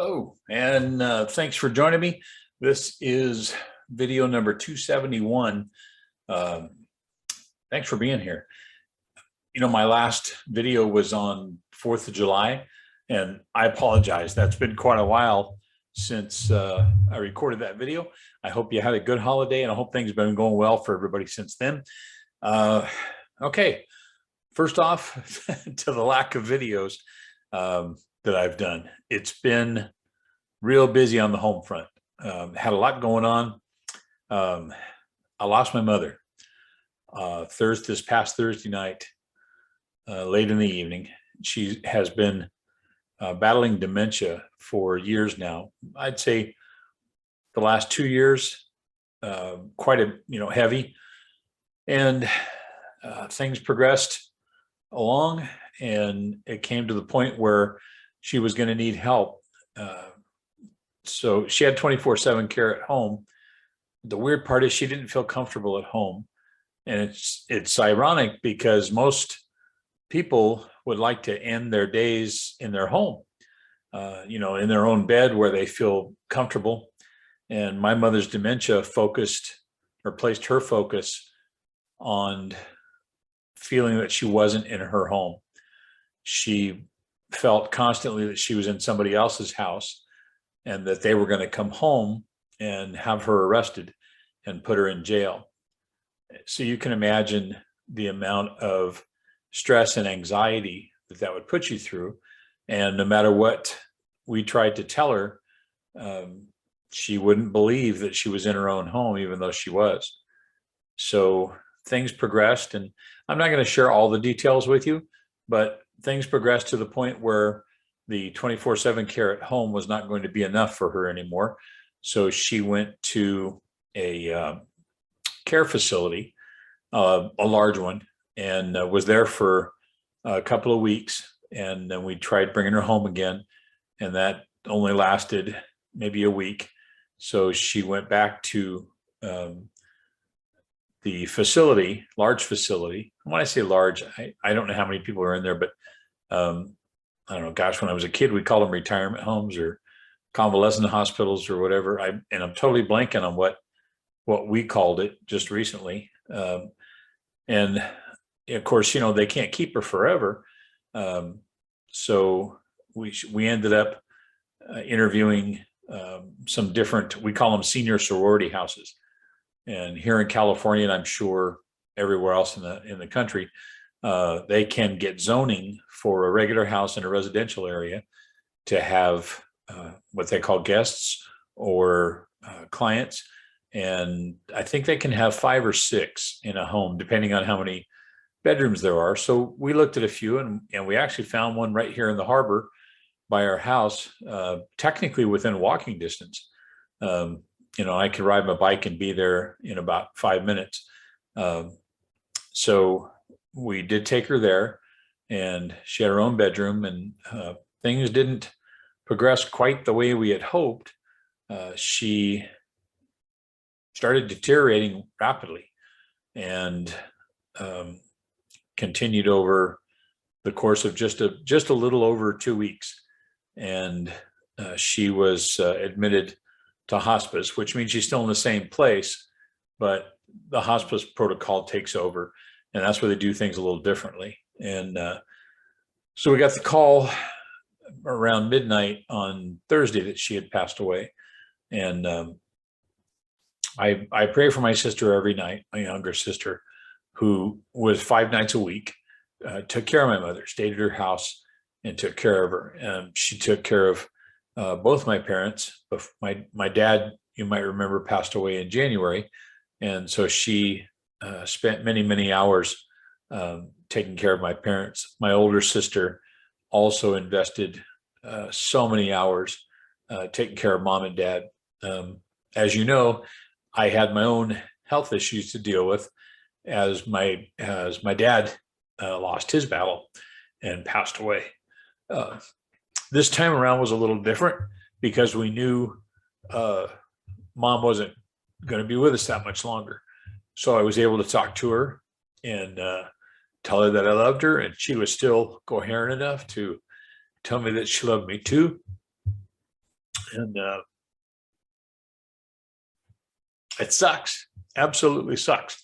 Oh, and thanks for joining me. This is video number 271. Um, Thanks for being here. You know, my last video was on 4th of July, and I apologize. That's been quite a while since I recorded that video. I hope you had a good holiday, and I hope things have been going well for everybody since then. Okay, first off, to the lack of videos that I've done. It's been real busy on the home front. Had a lot going on. I lost my mother this past Thursday night, late in the evening. She has been battling dementia for years now. I'd say the last 2 years, quite heavy, and things progressed along, and it came to the point where she was going to need help. So she had 24/7 care at home. The weird part is she didn't feel comfortable at home. And it's ironic because most people would like to end their days in their home, in their own bed where they feel comfortable. And my mother's dementia placed her focus on feeling that she wasn't in her home. She felt constantly that she was in somebody else's house and that they were going to come home and have her arrested and put her in jail. So you can imagine the amount of stress and anxiety that would put you through. And no matter what we tried to tell her, she wouldn't believe that she was in her own home, even though she was. So things progressed, and I'm not going to share all the details with you, but things progressed to the point where the 24/7 care at home was not going to be enough for her anymore. So she went to a care facility, a large one, and was there for a couple of weeks. And then we tried bringing her home again, and that only lasted maybe a week. So she went back to the facility, large facility. When I say large, I don't know how many people are in there, but I don't know, gosh, when I was a kid, we called them retirement homes or convalescent hospitals or whatever. And I'm totally blanking on what we called it just recently. And of course, they can't keep her forever. So we ended up interviewing some different, we call them senior sorority houses. And here in California, and I'm sure everywhere else in the country, they can get zoning for a regular house in a residential area to have what they call guests or clients. And I think they can have 5 or 6 in a home, depending on how many bedrooms there are. So we looked at a few, and we actually found one right here in the harbor by our house, technically within walking distance. I could ride my bike and be there in about 5 minutes. So we did take her there, and she had her own bedroom, and things didn't progress quite the way we had hoped. She started deteriorating rapidly, and continued over the course of just a little over 2 weeks. And she was admitted to hospice, which means she's still in the same place, but the hospice protocol takes over, and that's where they do things a little differently. And so we got the call around midnight on Thursday that she had passed away. And I pray for my sister every night, my younger sister, who was 5 nights a week, took care of my mother, stayed at her house and took care of her. She took care of both my parents. My dad, you might remember, passed away in January. And so she spent many, many hours taking care of my parents. My older sister also invested so many hours taking care of mom and dad. As you know, I had my own health issues to deal with as my dad lost his battle and passed away. This time around was a little different because we knew mom wasn't going to be with us that much longer. So I was able to talk to her and tell her that I loved her, and she was still coherent enough to tell me that she loved me too. And it sucks. Absolutely sucks.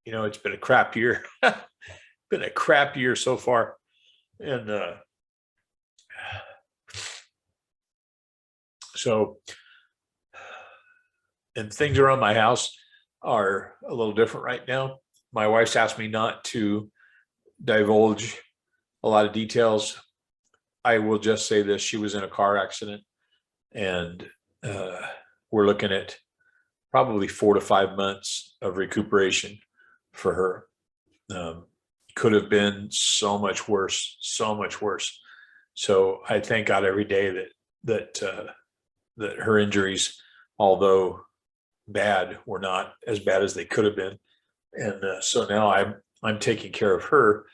You know, it's been a crap year. Been a crap year so far. And so, and things around my house are a little different right now. My wife's asked me not to divulge a lot of details. I will just say this: she was in a car accident, and we're looking at probably 4 to 5 months of recuperation for her. Could have been so much worse, so much worse. So I thank God every day that her injuries, although bad, were not as bad as they could have been. And so now I'm taking care of her,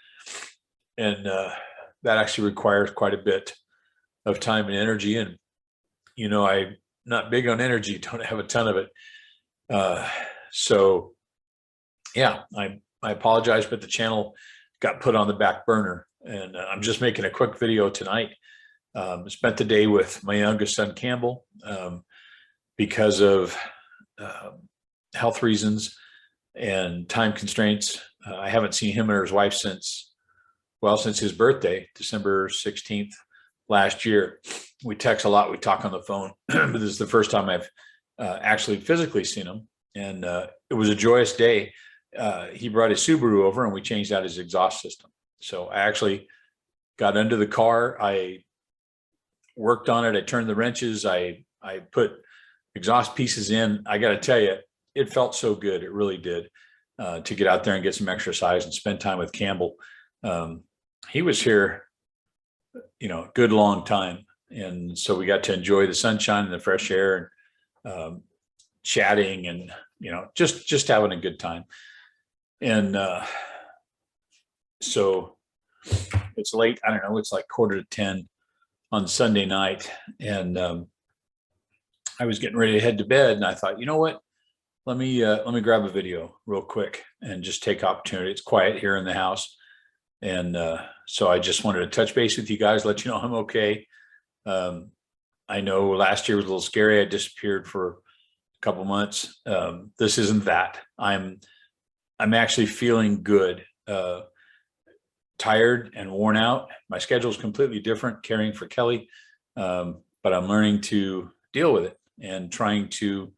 and that actually requires quite a bit of time and energy. And you know, I'm not big on energy; don't have a ton of it. So yeah, I apologize, but the channel got put on the back burner, and I'm just making a quick video tonight. Spent the day with my youngest son, Campbell, because of health reasons and time constraints. I haven't seen him or his wife since his birthday, December 16th last year. We text a lot, we talk on the phone, but this is the first time I've actually physically seen him. And it was a joyous day. He brought his Subaru over and we changed out his exhaust system. So I actually got under the car. I worked on it. I turned the wrenches. I put exhaust pieces in. I got to tell you, it felt so good. It really did, to get out there and get some exercise and spend time with Campbell. He was here, you know, a good long time. And so we got to enjoy the sunshine and the fresh air, and chatting, and, you know, just having a good time. And so it's late. I don't know. It's like 9:45 on Sunday night. And I was getting ready to head to bed, and I thought, you know what? Let me grab a video real quick and just take opportunity. It's quiet here in the house. And so I just wanted to touch base with you guys, let you know I'm okay. I know last year was a little scary. I disappeared for a couple months. This isn't that. I'm actually feeling good. Tired and worn out. My schedule is completely different, caring for Kelly, but I'm learning to deal with it and trying to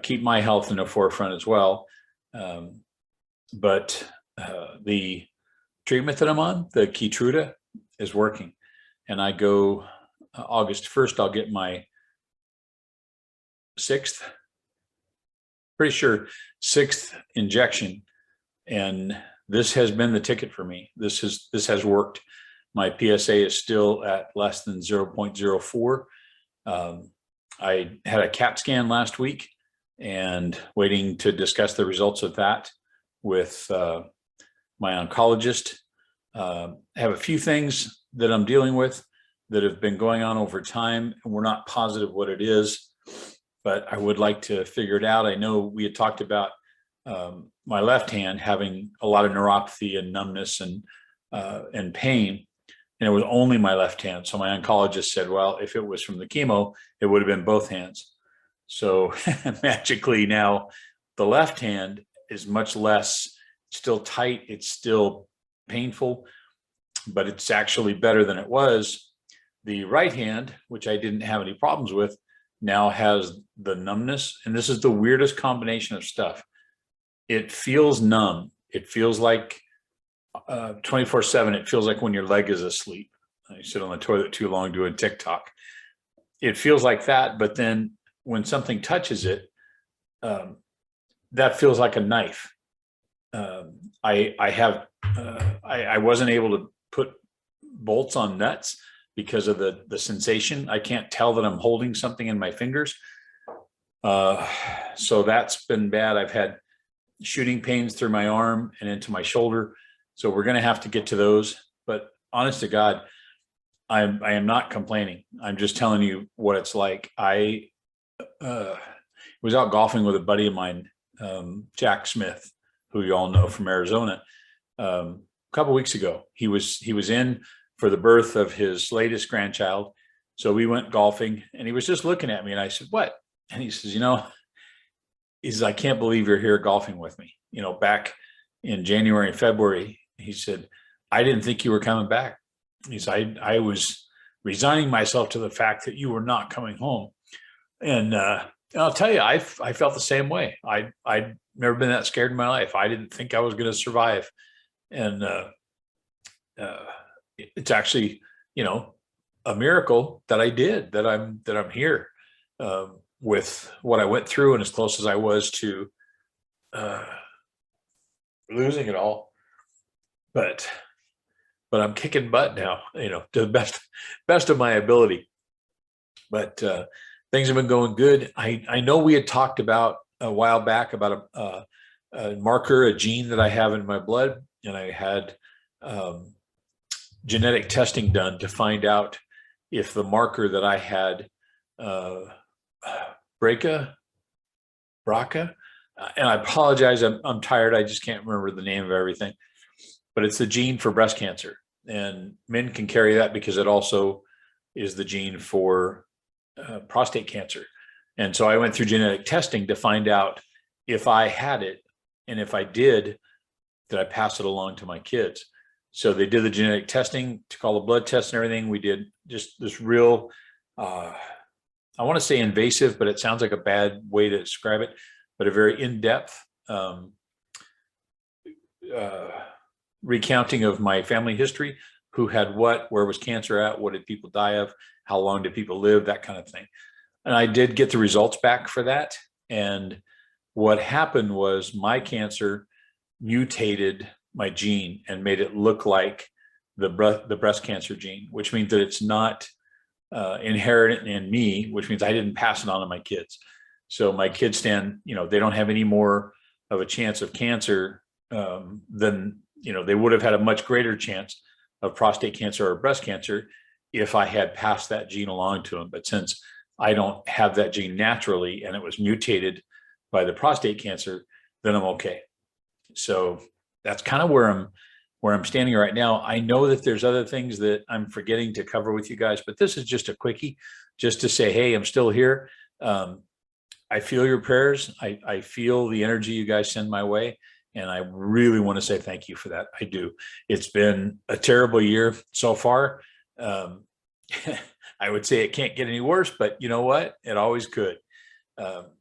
keep my health in the forefront as well. But the treatment that I'm on, the Keytruda, is working. And I go August 1st, I'll get my sixth injection. And this has been the ticket for me. This has worked. My PSA is still at less than 0.04. I had a CAT scan last week and waiting to discuss the results of that with my oncologist. I have a few things that I'm dealing with that have been going on over time, and we're not positive what it is, but I would like to figure it out. I know we had talked about my left hand having a lot of neuropathy and numbness and pain, and it was only my left hand. So my oncologist said, well, if it was from the chemo, it would have been both hands. So magically now the left hand is much less, still tight, it's still painful, but it's actually better than it was. The right hand, which I didn't have any problems with, now has the numbness. And this is the weirdest combination of stuff. It feels numb. It feels like 24/7. It feels like when your leg is asleep. You sit on the toilet too long doing TikTok. It feels like that, but then when something touches it, that feels like a knife. I wasn't able to put bolts on nuts because of the sensation. I can't tell that I'm holding something in my fingers. So that's been bad. I've had shooting pains through my arm and into my shoulder. So we're going to have to get to those. But honest to God, I am not complaining. I'm just telling you what it's like. I was out golfing with a buddy of mine, Jack Smith, who you all know from Arizona, a couple of weeks ago. He was in for the birth of his latest grandchild. So we went golfing, and he was just looking at me, and I said, "What?" And he says, he says, "I can't believe you're here golfing with me. Back in January and February," he said, "I didn't think you were coming back." He said, I was resigning myself to the fact that you were not coming home. And I'll tell you, I felt the same way. I'd never been that scared in my life. I didn't think I was going to survive. And it's actually, a miracle that I did, that I'm here with what I went through, and as close as I was to losing it all. But I'm kicking butt now, to the best of my ability. But things have been going good. I know we had talked about a while back about a marker, a gene that I have in my blood, and I had genetic testing done to find out if the marker that I had, BRCA, and I apologize, I'm tired. I just can't remember the name of everything, but it's the gene for breast cancer, and men can carry that because it also is the gene for prostate cancer. And so I went through genetic testing to find out if I had it, and if I did I pass it along to my kids. So they did the genetic testing, took all the blood tests and everything. We did just this real, I want to say invasive, but it sounds like a bad way to describe it, but a very in-depth recounting of my family history, who had what, where was cancer at, what did people die of, how long did people live, that kind of thing. And I did get the results back for that. And what happened was my cancer mutated my gene and made it look like the breast cancer gene, which means that it's not inherent in me, which means I didn't pass it on to my kids. So my kids they don't have any more of a chance of cancer than, they would have had a much greater chance of prostate cancer or breast cancer if I had passed that gene along to them. But since I don't have that gene naturally, and it was mutated by the prostate cancer, then I'm okay. So that's kind of where I'm standing right now. I know that there's other things that I'm forgetting to cover with you guys, but this is just a quickie, just to say, hey, I'm still here. I feel your prayers. I feel the energy you guys send my way. And I really want to say thank you for that. I do. It's been a terrible year so far. I would say it can't get any worse, but you know what? It always could.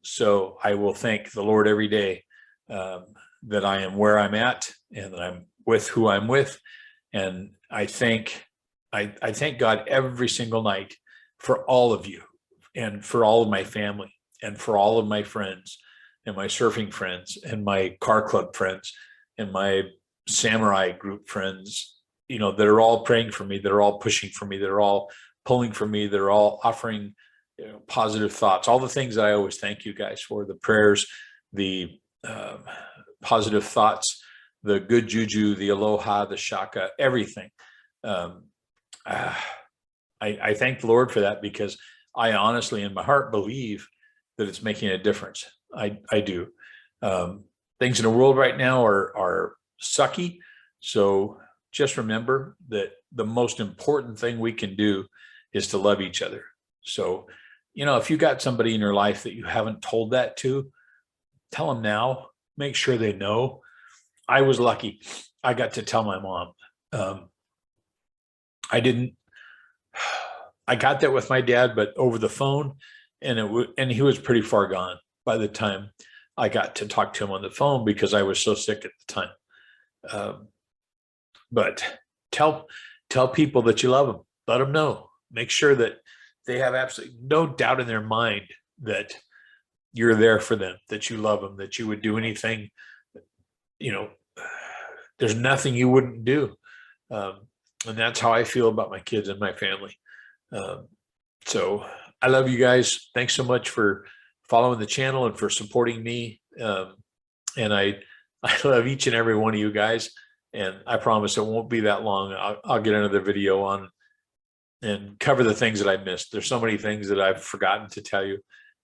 So I will thank the Lord every day that I am where I'm at, and that I'm with who I'm with. And I thank God every single night for all of you, and for all of my family, and for all of my friends, and my surfing friends, and my car club friends, and my samurai group friends, that are all praying for me, that are all pushing for me, that are all pulling for me, that are all offering positive thoughts, all the things that I always thank you guys for, the prayers, the positive thoughts, the good juju, the aloha, the shaka, everything. I thank the Lord for that, because I honestly, in my heart, believe that it's making a difference. I do. Things in the world right now are sucky. So just remember that the most important thing we can do is to love each other. So, if you got somebody in your life that you haven't told that to, tell them now. Make sure they know. I was lucky. I got to tell my mom. I got that with my dad, but over the phone, and he was pretty far gone by the time I got to talk to him on the phone, because I was so sick at the time. But tell people that you love them. Let them know. Make sure that they have absolutely no doubt in their mind that you're there for them, that you love them, that you would do anything. There's nothing you wouldn't do. And that's how I feel about my kids and my family. So I love you guys. Thanks so much for following the channel and for supporting me. And I love each and every one of you guys. And I promise it won't be that long. I'll get another video on and cover the things that I missed. There's so many things that I've forgotten to tell you,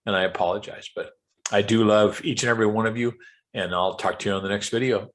and I apologize, but I do love each and every one of you, and I'll talk to you on the next video.